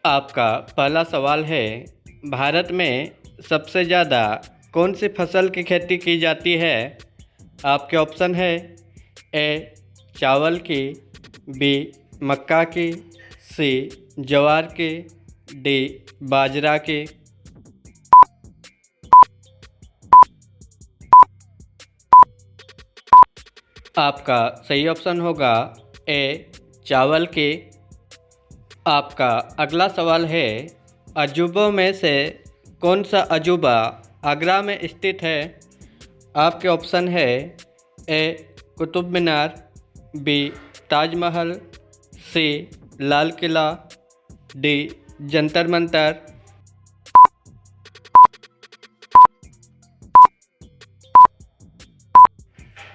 आपका पहला सवाल है, भारत में सबसे ज़्यादा कौन सी फसल की खेती की जाती है? आपके ऑप्शन है ए चावल की, बी मक्का की, सी ज्वार की, डी बाजरा की। आपका सही ऑप्शन होगा ए चावल की। आपका अगला सवाल है, अजूबों में से कौन सा अजूबा आगरा में स्थित है? आपके ऑप्शन है ए कुतुब मीनार, बी ताजमहल, सी लाल किला, डी जंतर मंतर।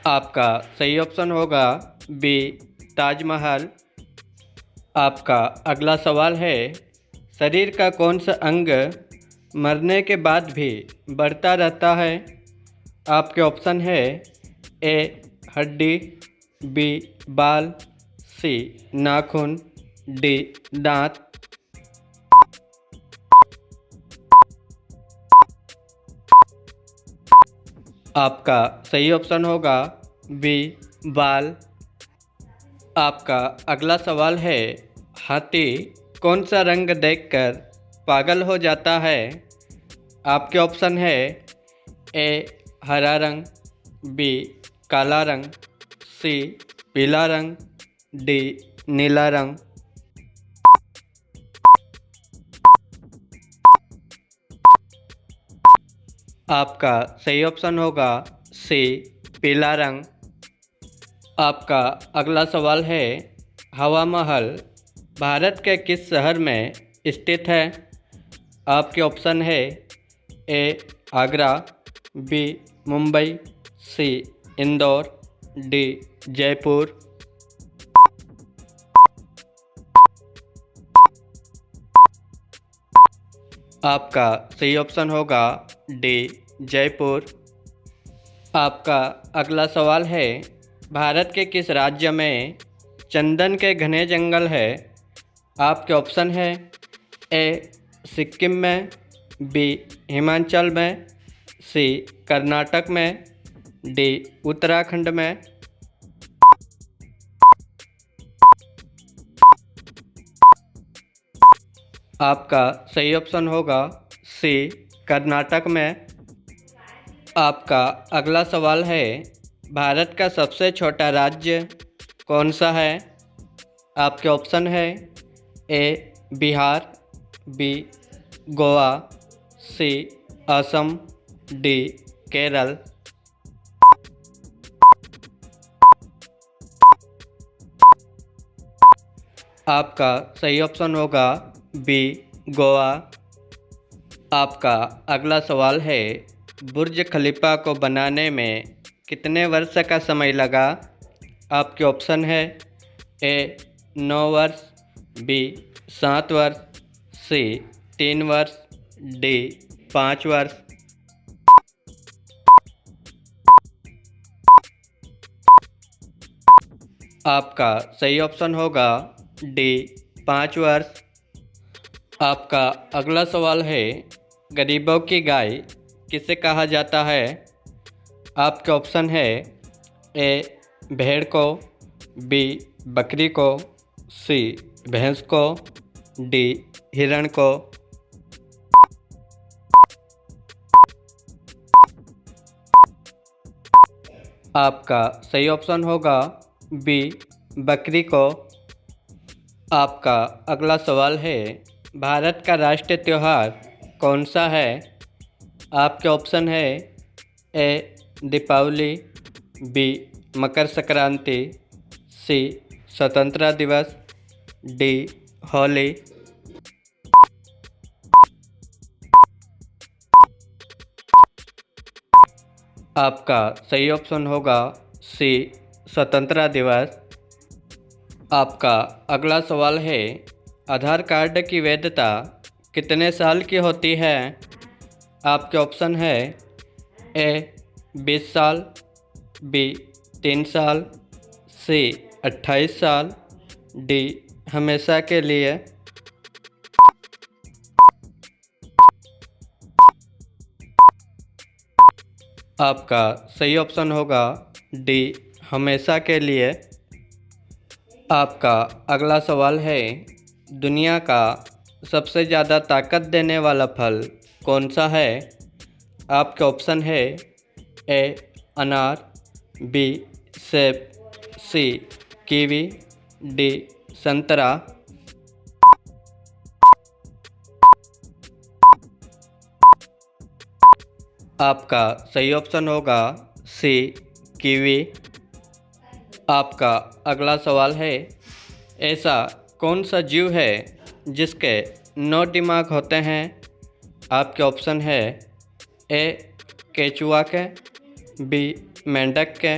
आपका सही ऑप्शन होगा बी ताजमहल। आपका अगला सवाल है, शरीर का कौन सा अंग मरने के बाद भी बढ़ता रहता है? आपके ऑप्शन है ए हड्डी, बी बाल, सी नाखून, डी दांत। आपका सही ऑप्शन होगा बी बाल। आपका अगला सवाल है, हाथी कौन सा रंग देखकर पागल हो जाता है? आपके ऑप्शन है ए हरा रंग, बी काला रंग, सी पीला रंग, डी नीला रंग। आपका सही ऑप्शन होगा सी पीला रंग। आपका अगला सवाल है, हवा महल भारत के किस शहर में स्थित है? आपके ऑप्शन है ए आगरा, बी मुंबई, सी इंदौर, डी जयपुर। आपका सही ऑप्शन होगा डी जयपुर। आपका अगला सवाल है, भारत के किस राज्य में चंदन के घने जंगल है? आपके ऑप्शन है ए सिक्किम में, बी हिमाचल में, सी कर्नाटक में, डी उत्तराखंड में। आपका सही ऑप्शन होगा सी कर्नाटक में। आपका अगला सवाल है, भारत का सबसे छोटा राज्य कौन सा है? आपके ऑप्शन है ए बिहार, बी गोवा, सी असम, डी केरल। आपका सही ऑप्शन होगा बी गोवा। आपका अगला सवाल है, बुर्ज खलीफा को बनाने में कितने वर्ष का समय लगा? आपके ऑप्शन है ए 9 वर्ष, बी 7 वर्ष, सी 3 वर्ष, डी 5 वर्ष। आपका सही ऑप्शन होगा डी 5 वर्ष। आपका अगला सवाल है, गरीबों की गाय किसे कहा जाता है? आपके ऑप्शन है ए भेड़ को, बी बकरी को, सी भैंस को, डी हिरण को। आपका सही ऑप्शन होगा बी बकरी को। आपका अगला सवाल है, भारत का राष्ट्रीय त्यौहार कौन सा है? आपके ऑप्शन है ए दीपावली, बी मकर संक्रांति, सी स्वतंत्रता दिवस, डी होली। आपका सही ऑप्शन होगा सी स्वतंत्रता दिवस। आपका अगला सवाल है, आधार कार्ड की वैधता कितने साल की होती है? आपके ऑप्शन है ए 20 साल, बी 3 साल, सी 28 साल, डी हमेशा के लिए। आपका सही ऑप्शन होगा डी, हमेशा के लिए। आपका अगला सवाल है, दुनिया का सबसे ज़्यादा ताकत देने वाला फल कौन सा है? आपके ऑप्शन है ए अनार, बी सेब, सी कीवी, डी संतरा। आपका सही ऑप्शन होगा सी कीवी। आपका अगला सवाल है, ऐसा कौन सा जीव है जिसके 9 दिमाग होते हैं? आपके ऑप्शन है ए केचुआ के, बी मेंढक के,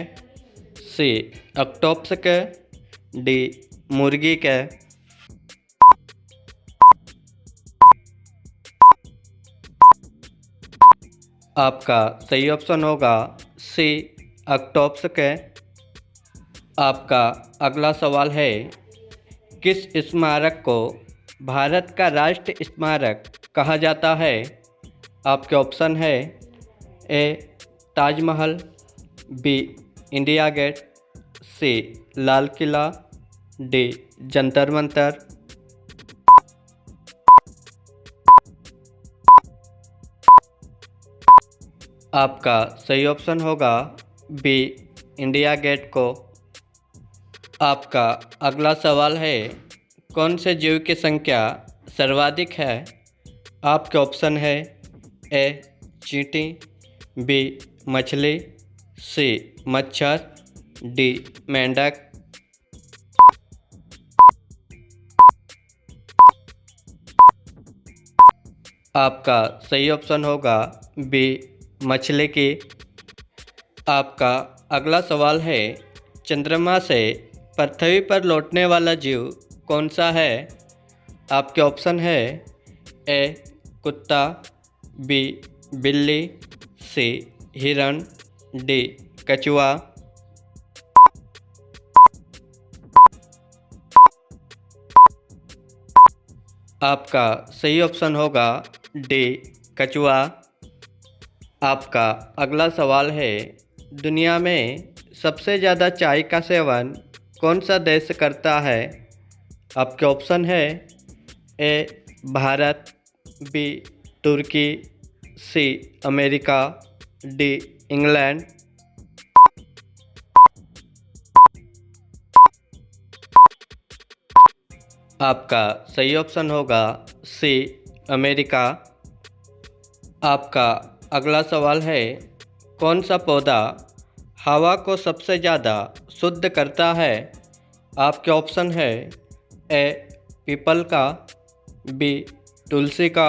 सी ऑक्टोपस के, डी मुर्गी के। आपका सही ऑप्शन होगा सी ऑक्टोपस के। आपका अगला सवाल है, किस स्मारक को भारत का राष्ट्रीय स्मारक कहा जाता है? आपके ऑप्शन है ए ताजमहल, बी इंडिया गेट, सी लाल किला, डी जंतर मंतर। आपका सही ऑप्शन होगा बी इंडिया गेट को। आपका अगला सवाल है, कौन से जीव की संख्या सर्वाधिक है? आपके ऑप्शन है ए चींटी, बी मछली, सी मच्छर, डी मेंढक। आपका सही ऑप्शन होगा बी मछली की। आपका अगला सवाल है, चंद्रमा से पृथ्वी पर लौटने वाला जीव कौन सा है? आपके ऑप्शन है ए कुत्ता, बी बिल्ली, सी हिरण, डी कछुआ। आपका सही ऑप्शन होगा डी कछुआ। आपका अगला सवाल है, दुनिया में सबसे ज़्यादा चाय का सेवन कौन सा देश करता है? आपके ऑप्शन है ए भारत, बी तुर्की, सी अमेरिका, डी इंग्लैंड। आपका सही ऑप्शन होगा सी अमेरिका। आपका अगला सवाल है, कौन सा पौधा हवा को सबसे ज़्यादा शुद्ध करता है? आपके ऑप्शन है ए पीपल का, बी तुलसी का,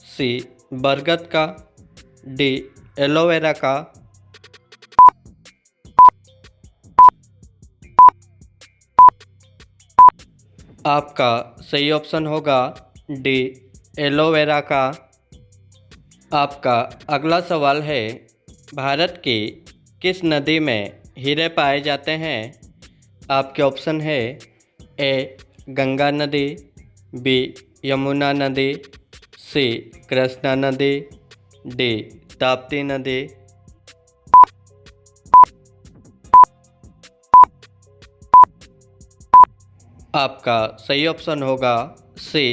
सी बरगद का, डी एलोवेरा का। आपका सही ऑप्शन होगा डी एलोवेरा का। आपका अगला सवाल है, भारत की किस नदी में हीरे पाए जाते हैं? आपके ऑप्शन है ए गंगा नदी, बी यमुना नदी, सी कृष्णा नदी, डी ताप्ती नदी। आपका सही ऑप्शन होगा सी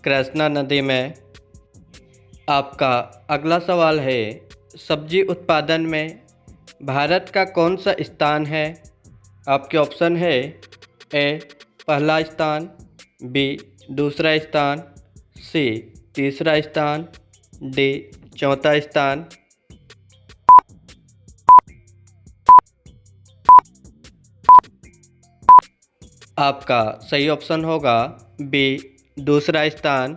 कृष्णा नदी में। आपका अगला सवाल है, सब्जी उत्पादन में भारत का कौन सा स्थान है? आपके ऑप्शन है ए पहला स्थान, बी दूसरा स्थान, सी तीसरा स्थान, डी चौथा स्थान। आपका सही ऑप्शन होगा बी दूसरा स्थान।